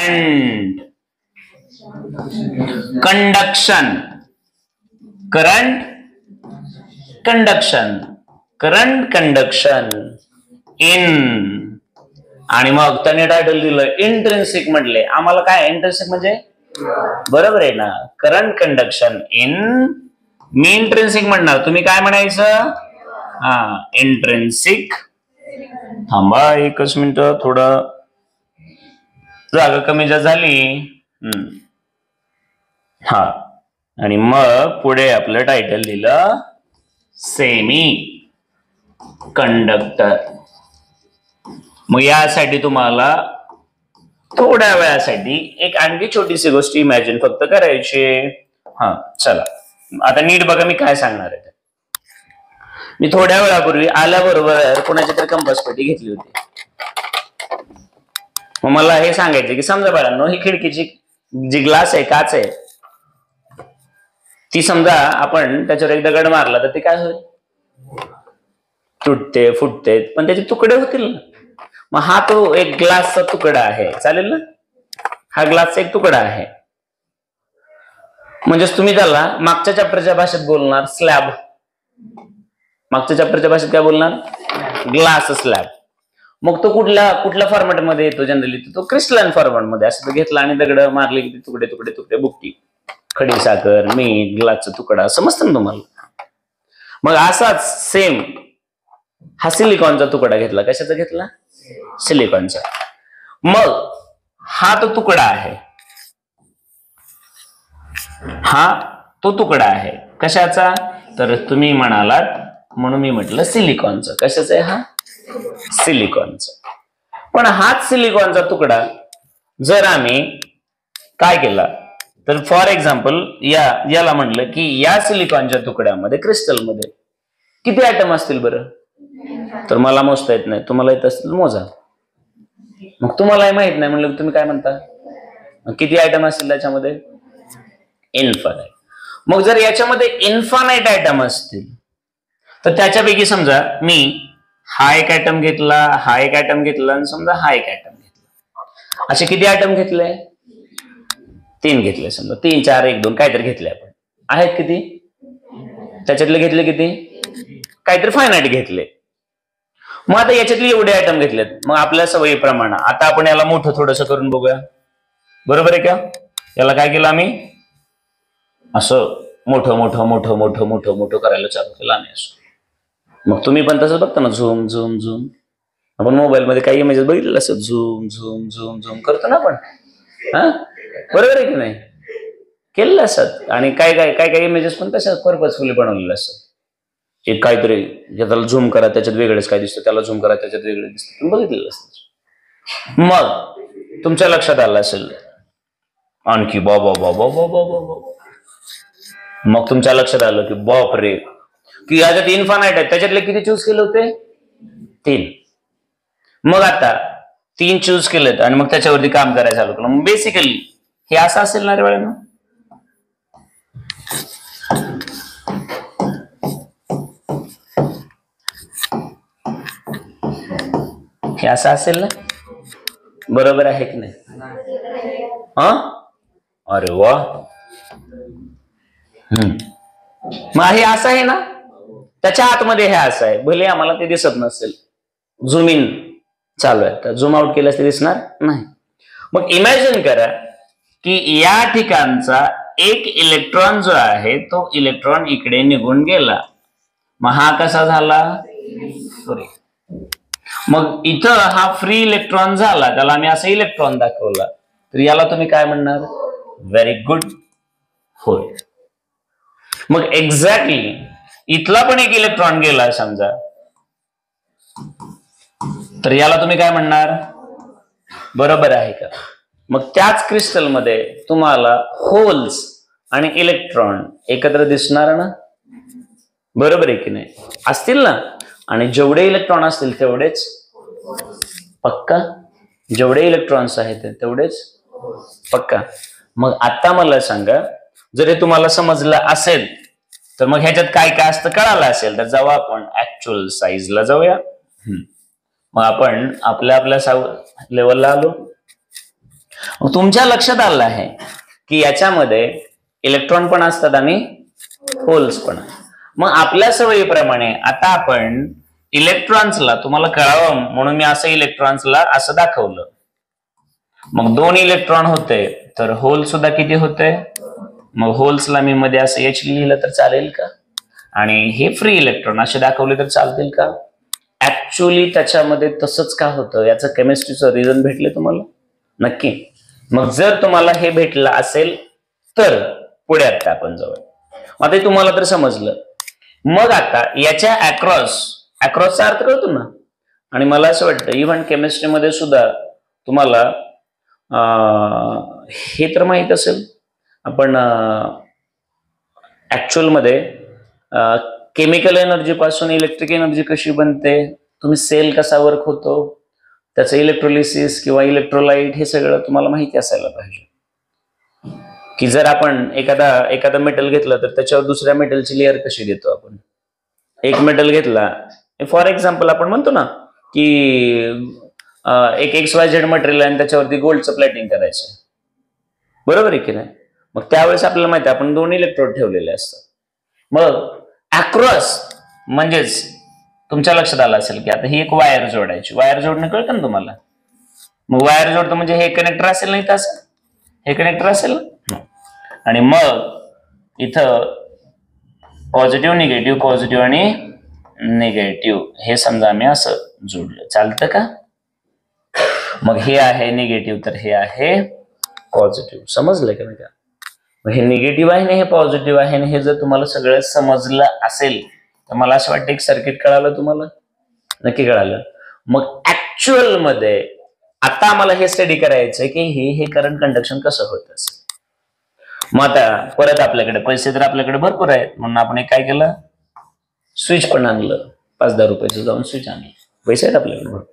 Current, conduction, current, conduction, current, conduction in. आणि मग त्याने टायटल दिलं इंट्रिन्सिक. म्हटले आम्हाला काय इंट्रिन्सिक म्हणजे बरोबर आहे ना, current conduction in. Me intrinsic म्हणणार, तुम्ही काय म्हणायचं? हा, इंट्रिन्सिक. थांबा एकच मिनिट, थोडं जागा कमी जास्त झाली. हा, आणि मग पुढे आपलं टायटल दिलं सेमी कंडक्टर. मग यासाठी तुम्हाला थोड्या वेळासाठी एक आणखी छोटीशी गोष्ट इमॅजिन फक्त करायची. हा चला, आता नीट बघा मी काय सांगणार आहे. मी थोड्या वेळापूर्वी आल्याबरोबर कोणाची तरी कंपास पेटी घेतली होती. मग मला हे सांगायचं की समजा बाळांनो, ही खिडकीची जी ग्लास आहे, काच आहे, ती समजा आपण त्याच्यावर एक दगड मारला तर ते काय होईल? तुटते, फुटते, पण त्याचे तुकडे होतील ना. मग हा तो एक ग्लासचा तुकडा आहे, चालेल ना? हा ग्लासचा एक तुकडा आहे. म्हणजेच तुम्ही त्याला मागच्या चॅप्टरच्या भाषेत बोलणार स्लॅब. मागच्या चॅप्टरच्या भाषेत काय बोलणार? Glass slab. मग तो कुठल्या फॉर्मॅट मध्ये येतो? जनरली तो क्रिस्टलाइन फॉर्मॅट मध्ये असं घेतला आणि दगड मारले की तुकडे तुकडे तुकडे बुकटी, खडी साखर, मीठ, ग्लासचा तुकडा, समजतं ना तुम्हाला? मग असाच सेम हा सिलिकॉनचा तुकडा घेतला. कशाचा घेतला? सिलिकॉनचा. मग हा तो तुकडा आहे, हा तो तुकडा आहे. कशाचा? तर तुम्ही म्हणालात, म्हणून मी म्हटलं सिलिकॉनचा. कशाचा आहे हा? सिलिकॉनचा. पण हाच सिलिकॉनचा तुकडा जर आम्ही काय केला तर फॉर एक्झाम्पल याला म्हटलं की या सिलिकॉनच्या तुकड्यामध्ये, क्रिस्टलमध्ये किती ऍटम असतील बरं? तर मला मोजता येत नाही, तुम्हाला येत असतील मोजा. मग तुम्हाला माहित नाही म्हणलं तुम्ही काय म्हणता? किती आयटम असतील त्याच्यामध्ये? इन्फानाइट. मग जर याच्यामध्ये इन्फानाइट आयटम असतील तर त्याच्यापैकी समजा मी हा एक आयटम घेतला, हा एक आयटम घेतला, आणि समजा हा एक आयटम घेतला. असे किती आयटम घेतले? 3 घेतले. समजा 3, 4, 1, 2 काहीतरी घेतले आपण. आहेत किती? त्याच्यातले घेतले किती? काहीतरी फायनाईट घेतले. मग आता याच्यातले एवढे आयटम घेतलेत. मग आपल्या सवयीप्रमाणे आता आपण याला मोठं थोडंसं करून बघूया. बरोबर आहे का? याला काय केलं आम्ही? असं मोठं मोठं मोठं मोठं मोठं मोठं करायला चालू केलं आम्ही असं. मग तुम्ही पण तसं बघता ना, झूम झूम झूम. आपण मोबाईल मध्ये काही इमेजेस बघितलं असं झूम झूम झूम झूम करतो ना आपण. हा, बरोबर आहे की नाही? केलेलं असत. आणि काय इमेजेस पण तशा पर्पजफुली बनवलेले असतात. एक काहीतरी त्याला झूम करा, त्याच्यात वेगळंच काय दिसतं, त्याला झूम करा, त्याच्यात वेगळं दिसतं, तुम्ही बघितलेलं असतं. मग तुमच्या लक्षात आलं असेल आणखी बाबा बाबा बाबा बाबा, मग तुमच्या लक्षात आलं की बाप रे, की याच्यात इन्फानाइट आहे, त्याच्यातले किती चूज केले होते? 3. मग आता 3 चूज केलेत आणि मग त्याच्यावरती काम करायला चालू केलं. मग बेसिकली हे असं असेल ना रे बाळांनो? हे असं असेल ना? बरोबर आहे की नाही? हा, अरे वा. मग हे असं आहे ना, त्याच्या आतमध्ये हे असं आहे. भले आम्हाला ते दिसत नसेल, झूम इन चालू आहे, तर झूम आउट केल्यास ते दिसणार नाही. मग इमॅजिन करा की या ठिकाणचा एक इलेक्ट्रॉन जो आहे तो इलेक्ट्रॉन इकडे निघून गेला. मग हा कसा झाला? फ्री. मग इथं हा फ्री इलेक्ट्रॉन झाला, त्याला आम्ही असा इलेक्ट्रॉन दाखवला, तर याला तुम्ही काय म्हणणार? Very good. होय. मग एक्झॅक्टली इथला पण एक इलेक्ट्रॉन गेला समजा, तर याला तुम्ही काय म्हणणार? बरोबर आहे का? मग त्याच क्रिस्टलमध्ये तुम्हाला होल्स आणि इलेक्ट्रॉन एकत्र दिसणार ना? बरोबर आहे की नाही? असतील ना? आणि जेवढे इलेक्ट्रॉन असतील तेवढेच पक्का, जेवढे इलेक्ट्रॉन्स आहेत तेवढेच पक्का. मग आता मला सांगा, जर हे तुम्हाला समजलं असेल तर मग ह्याच्यात काय काय असतं कळालं असेल, तर जाऊ आपण ऍक्च्युअल साईजला जाऊया. मग आपण आपल्या लेवलला आलो. तुमच्या लक्षात आलं आहे की याच्यामध्ये इलेक्ट्रॉन पण असतात आणि होल्स पण. मग आपल्या सवयीप्रमाणे आता आपण इलेक्ट्रॉन्सला, तुम्हाला कळावं म्हणून मी असं इलेक्ट्रॉन्सला असं दाखवलं. मग 2 इलेक्ट्रॉन होते तर होल सुद्धा किती होते? मग होल्सला मी मध्ये असं एच लिहिलं तर चालेल का? आणि हे फ्री इलेक्ट्रॉन असे दाखवले तर चालतील का? ऍक्च्युअली त्याच्यामध्ये तसंच का होतं याचं केमिस्ट्रीचं रिझन भेटले तुम्हाला नक्की. मग जर तुम्हाला हे भेटलं असेल तर पुढे आता आपण जाऊ. आता तुम्हाला तर समजलं. मग आता याच्या अक्रॉसचा अर्थ कळतो ना. आणि मला असं वाटतं इव्हन केमिस्ट्रीमध्ये सुद्धा तुम्हाला हे तर माहित असेल, आपण ऍक्च्युअल मध्ये केमिकल एनर्जी पासून इलेक्ट्रिक एनर्जी कशी बनते, तुम्ही सेल कसा वर्क होतो, त्याचं इलेक्ट्रोलिसिस किंवा इलेक्ट्रोलाइट हे सगळं तुम्हाला माहिती असायला पाहिजे. की जर आपण एखादा मेटल घेतलं तर त्याच्यावर दुसऱ्या मेटलची लेअर कशी देतो आपण. एक मेटल घेतला, फॉर एक्झाम्पल आपण म्हणतो ना की एक XYZ मटेरियल आणि त्याच्यावरती गोल्डचं प्लेटिंग करायचं, बरोबर आहे की नाही. मग त्यावेळेस आपल्याला माहिती आहे आपण 2 इलेक्ट्रोड ठेवलेले असतात. मग अक्रॉस म्हणजेच तुमच्या लक्षात आलं असेल की आता ही एक वायर जोडायची, वायर जोडणं कळतं ना तुम्हाला. मग वायर जोडतं म्हणजे हे कनेक्टर असेल नाही तर असं हे कनेक्टर असेल ना. आणि मग इथं पॉझिटिव्ह निगेटिव्ह, पॉझिटिव्ह आणि निगेटिव्ह हे समजा आम्ही असं जोडलं, चालतं का? मग हे आहे निगेटिव्ह तर हे आहे पॉझिटिव्ह. समजलं का? नाही का? हे निगेटिव्ह आहे आणि हे पॉझिटिव्ह आहे. आणि हे जर तुम्हाला सगळं समजलं असेल तर मला असं वाटतं एक सर्किट कळालं तुम्हाला, नक्की कळालं. मग ऍक्च्युअल मध्ये आता आम्हाला हे स्टडी करायचंय की हे करंट कंडक्शन कसं होत असेल. मग आता परत आपल्याकडे पैसे तर आपल्याकडे भरपूर आहेत म्हणून आपण एक काय केलं, स्विच पण आणलं. 5-10 रुपयाचं जाऊन स्विच आणलं, पैसे आहेत आपल्याकडे भरपूर.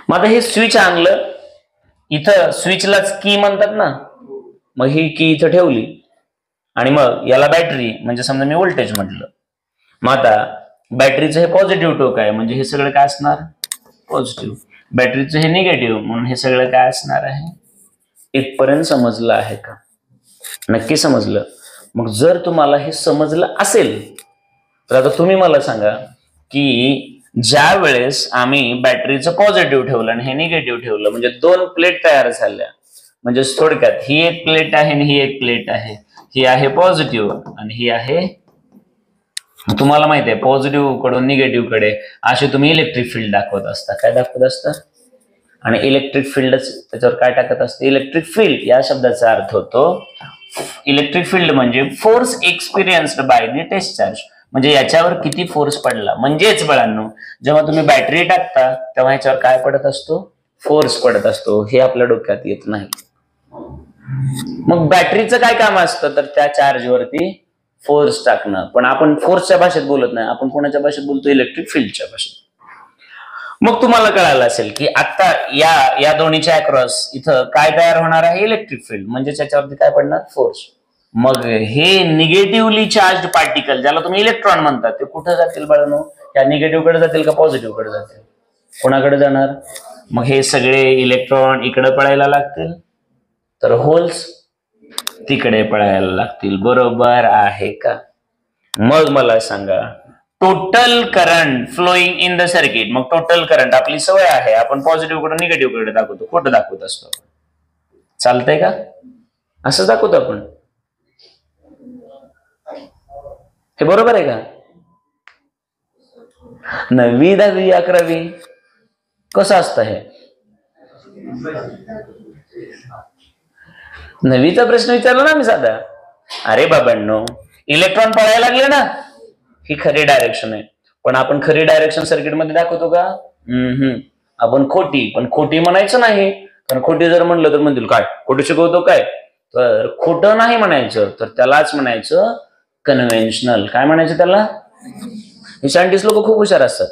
मग आता हे स्विच आणलं, इथं स्विचलाच की म्हणतात ना. मग ही की इथं ठेवली आणि मग याला बॅटरी म्हणजे समजा मी व्होल्टेज म्हटलं. मग आता बॅटरीचं हे पॉझिटिव्ह टोक आहे म्हणजे हे सगळं काय असणार पॉझिटिव्ह, बॅटरीचं हे निगेटिव्ह म्हणून हे सगळं काय असणार आहे. इथपर्यंत समजलं आहे का? नक्की समजलं. मग जर तुम्हाला हे समजलं असेल तर आता तुम्ही मला सांगा की ज्या वेळेस आम्ही बॅटरीचं पॉझिटिव्ह ठेवलं आणि हे निगेटिव्ह ठेवलं म्हणजे 2 प्लेट तयार झाल्या. म्हणजे थोडक्यात ही एक प्लेट आहे आणि ही एक प्लेट आहे. ही आहे पॉझिटिव्ह आणि ही आहे, तुम्हाला माहिती आहे पॉझिटिव्ह कडून निगेटिव्ह कडे असे तुम्ही इलेक्ट्रिक फील्ड दाखवत असता. काय दाखवत असता? आणि इलेक्ट्रिक फील्डच त्याच्यावर काय टाकत असते? इलेक्ट्रिक फील्ड या शब्दाचा अर्थ होतो इलेक्ट्रिक फील्ड म्हणजे force experienced by the test charge. म्हणजे याच्यावर किती फोर्स पडला. म्हणजेच बाळांनो जेव्हा तुम्ही बॅटरी टाकता तेव्हा ह्याच्यावर काय पडत असतो? फोर्स पडत असतो. हे आपल्या डोक्यात येत नाही. मग बॅटरीचं काय काम असतं तर त्या चार्जवरती फोर्स टाकणं. पण आपण फोर्सच्या भाषेत बोलत नाही, आपण कोणाच्या भाषेत बोलतो? इलेक्ट्रिक फील्डच्या भाषेत. मग तुम्हाला कळालं असेल की आता या दोन्हीच्या अक्रॉस इथं काय तयार होणार आहे? Electric field. म्हणजे त्याच्यावरती काय पडणार? फोर्स. मग हे निगेटिव्हली चार्ज पार्टिकल ज्याला तुम्ही इलेक्ट्रॉन म्हणतात ते कुठे जातील बाळांनो? या निगेटिव्ह कडे जातील का पॉझिटिव्ह कडे जातील? कोणाकडे जाणार? मग हे सगळे इलेक्ट्रॉन इकडे पळायला लागतील तर होल्स तिकडे पळायला लागतील. बरोबर आहे का? मग मला सांगा total current flowing in the circuit. मग टोटल करंट आपली सवय आहे आपण पॉझिटिव्ह कडून निगेटिव्ह कडे दाखवतो. खोटं दाखवत असतो. चालतंय का? असं दाखवतो आपण. हे बरोबर आहे का? 9वी 10वी 11वी कसं असतं हे? 9वीचा प्रश्न विचारला ना मी साधा. अरे बाबांनो इलेक्ट्रॉन पळायला लागले ना, ही खरी डायरेक्शन आहे. पण आपण खरी डायरेक्शन सर्किट मध्ये दाखवतो का? आपण खोटी. पण खोटी म्हणायचं नाही, कारण खोटी जर म्हणलं तर म्हणतील काय खोटं शिकवतो काय. तर खोटं नाही म्हणायचं तर त्यालाच म्हणायचं कन्व्हेन्शनल. काय म्हणायचं त्याला? हे सायंटिस्ट लोक खूप हुशार असतात.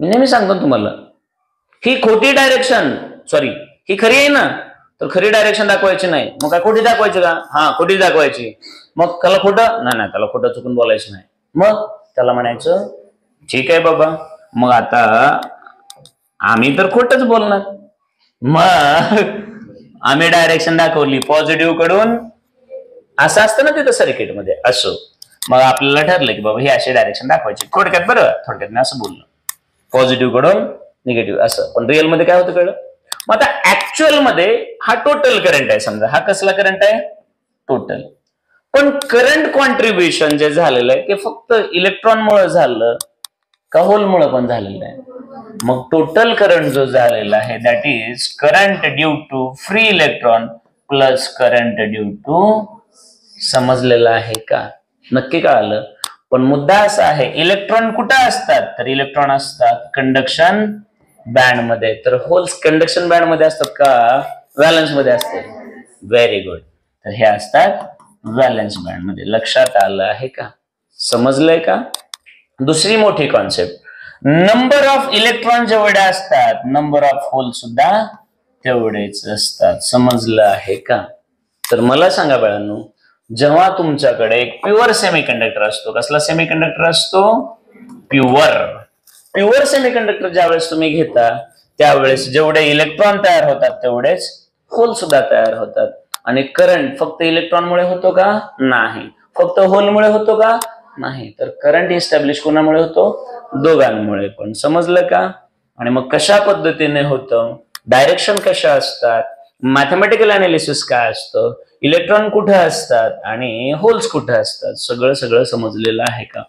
मी नेहमी सांगतो तुम्हाला ही खोटी डायरेक्शन, सॉरी ही खरी आहे ना तर खरी डायरेक्शन दाखवायची नाही. मग काय खोटी दाखवायची का? हा खोटी दाखवायची. मग त्याला खोटं नाही, त्याला खोटं चुकून बोलायचं नाही. मग त्याला म्हणायचं ठीक आहे बाबा, मग आता आम्ही तर खोटंच बोलणार. मग आम्ही डायरेक्शन दाखवली पॉझिटिव्ह कडून, असं असतं ना तिथं सर्किटमध्ये, असो. मग आपल्याला ठरलं की बाबा ही अशी डायरेक्शन दाखवायची, थोडक्यात बरोबर, थोडक्यात मी असं बोललो, पॉझिटिव्ह कडून निगेटिव्ह असं. पण रिअल मध्ये काय होतं कळलं. मग आता ऍक्च्युअल मध्ये हा टोटल करंट आहे, समजा हा कसला करंट आहे, टोटल. पण करंट कॉन्ट्रीब्युशन जे झालेलं आहे ते फक्त इलेक्ट्रॉनमुळे झालं का होलमुळे पण झालेलं आहे. मग टोटल करंट जो झालेला आहे that is current due to free electron plus current due to, समजलेलं आहे का, नक्की कळालं. पण मुद्दा असा आहे, इलेक्ट्रॉन कुठे असतात, तर इलेक्ट्रॉन असतात कंडक्शन बँड मध्ये. तर होल्स कंडक्शन बँड मध्ये असतात का व्हॅलन्स मध्ये असते, व्हेरी गुड. तर हे असतात व्हॅलन्स बँड मध्ये. लक्षात आलं आहे का, समजलंय का. दुसरी मोठी कॉन्सेप्ट, नंबर ऑफ इलेक्ट्रॉन जेवढे असतात नंबर ऑफ होल सुद्धा तेवढेच असतात, समजलं आहे का. तर मला सांगा बाळांनो, जेव्हा तुमच्याकडे एक प्युअर सेमीकंडक्टर असतो, कसला सेमीकंडक्टर असतो, प्युअर सेमीकंडक्टर ज्यावेळेस तुम्ही घेता त्यावेळेस जेवढे इलेक्ट्रॉन तयार होतात तेवढेच होल सुद्धा तयार होतात. आणि करंट फक्त इलेक्ट्रॉनमुळे होतो का, नाही. फक्त होलमुळे होतो का, नाही. तर करंट इस्टॅब्लिश कोणामुळे होतो, दोघांमुळे पण, समजलं का. आणि मग कशा पद्धतीने होतं, डायरेक्शन कशा असतात, मॅथमॅटिकल अनालिसिस काय असतं, इलेक्ट्रॉन कुठे असतात आणि होल्स कुठे असतात, सगळं समजलेलं आहे का.